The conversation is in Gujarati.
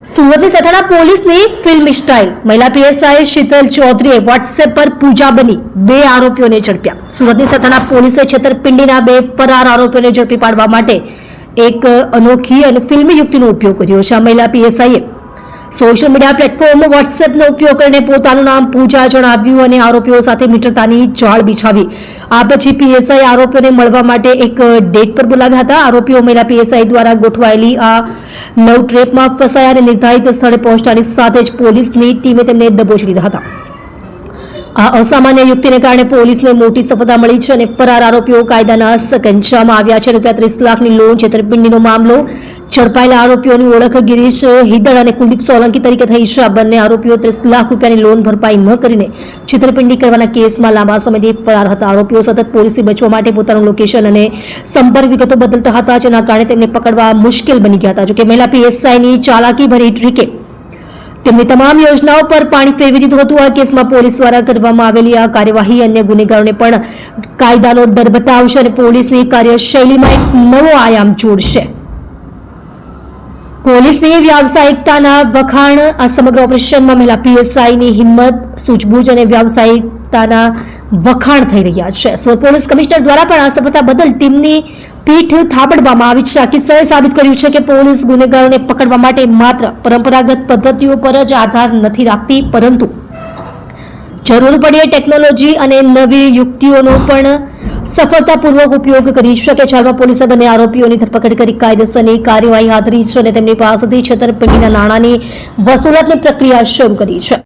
સુરતની સથાણા પોલીસની ફિલ્મ સ્ટાઇલ મહિલા પીએસઆઈ શીતલ ચૌધરીએ વોટ્સએપ પર પૂજા બની 2 આરોપીઓને ઝડપ્યા। સુરતની સથાણા પોલીસે છેતરપિંડીના 2 ફરાર આરોપીઓને ઝડપી પાડવા માટે એક અનોખી અને ફિલ્મી યુક્તિનો ઉપયોગ કર્યો છે। આ મહિલા પીએસઆઈએ સોશિયલ મીડિયા પ્લેટફોર્મ વોટ્સએપનો ઉપયોગ કરીને પોતાનું નામ પૂજા જણાવ્યું અને આરોપીઓ સાથે મિત્રતાની જાળ બિછાવી। આ પછી પીએસઆઈ આરોપીઓને મળવા માટે એક ડેટ પર બોલાવ્યા હતા। આરોપીઓ મહિલા પીએસઆઈ દ્વારા ગોઠવાયેલી આ લવ ટ્રેપમાં ફસાયા અને નિર્ધારિત સ્થળે પહોંચતાની સાથે જ પોલીસની ટીમે તેમને દબોચી લીધા હતા। આ અસામાન્ય યુક્તિને કારણે પોલીસને મોટી સફળતા મળી છે અને ફરાર આરોપીઓ કાયદાના સકંજામાં આવ્યા છે। ₹30 લાખની લોન છેતરપિંડીનો મામલો ઝડપાયેલા આરોપીઓની ઓળખ ગિરીશ હિદડ અને કુલદીપ સોલંકી તરીકે થઈ છે। આ બંને આરોપીઓ ₹30 લાખ લોન ભરપાઈ ન કરીને છેતરપિંડી કરવાના કેસમાં લાંબા સમયથી ફરાર હતા। આરોપીઓ સતત પોલીસથી બચવા માટે પોતાનું લોકેશન અને સંપર્ક વિગતો બદલતા હતા, જેના કારણે તેમને પકડવા મુશ્કેલ બની ગયા હતા। જોકે મહિલા પીએસઆઈની ચાલાકી ભરી ટ્રીકે તેમની તમામ યોજનાઓ પર પાણી ફેરવી દીધું હતું। આ કેસમાં પોલીસ દ્વારા કરવામાં આવેલી આ કાર્યવાહી અન્ય ગુનેગારોને પણ કાયદાનો ડર બતાવશે અને પોલીસની કાર્યશૈલીમાં એક નવો આયામ જોડશે। પોલીસની વ્યાવસાયિકતાના વખાણ આ સમગ્ર ઓપરેશનમાં મહિલા પીએસઆઈની હિંમત, સૂઝબૂછ અને વ્યાવસાયિકતાના વખાણ થઈ રહ્યા છે। સુરત પોલીસ કમિશનર દ્વારા પણ આ સફળતા બદલ ટીમની પીઠ થાબડવામાં આવી છે। આ કિસ્સાએ સાબિત કર્યું છે કે પોલીસ ગુનેગારોને પકડવા માટે માત્ર પરંપરાગત પદ્ધતિઓ પર જ આધાર નથી રાખતી, પરંતુ જરૂર પડે ટેકનોલોજી અને નવી યુક્તિઓનો પણ સફળતાપૂર્વક ઉપયોગ કરી શકે છે। હાલમાં પોલીસે બંને આરોપીઓની ધરપકડ કરી કાયદેસરની કાર્યવાહી હાથ ધરી છે અને તેમની પાસેથી છેતરપિંડીના નાણાંની વસૂલાતની પ્રક્રિયા શરૂ કરી છે।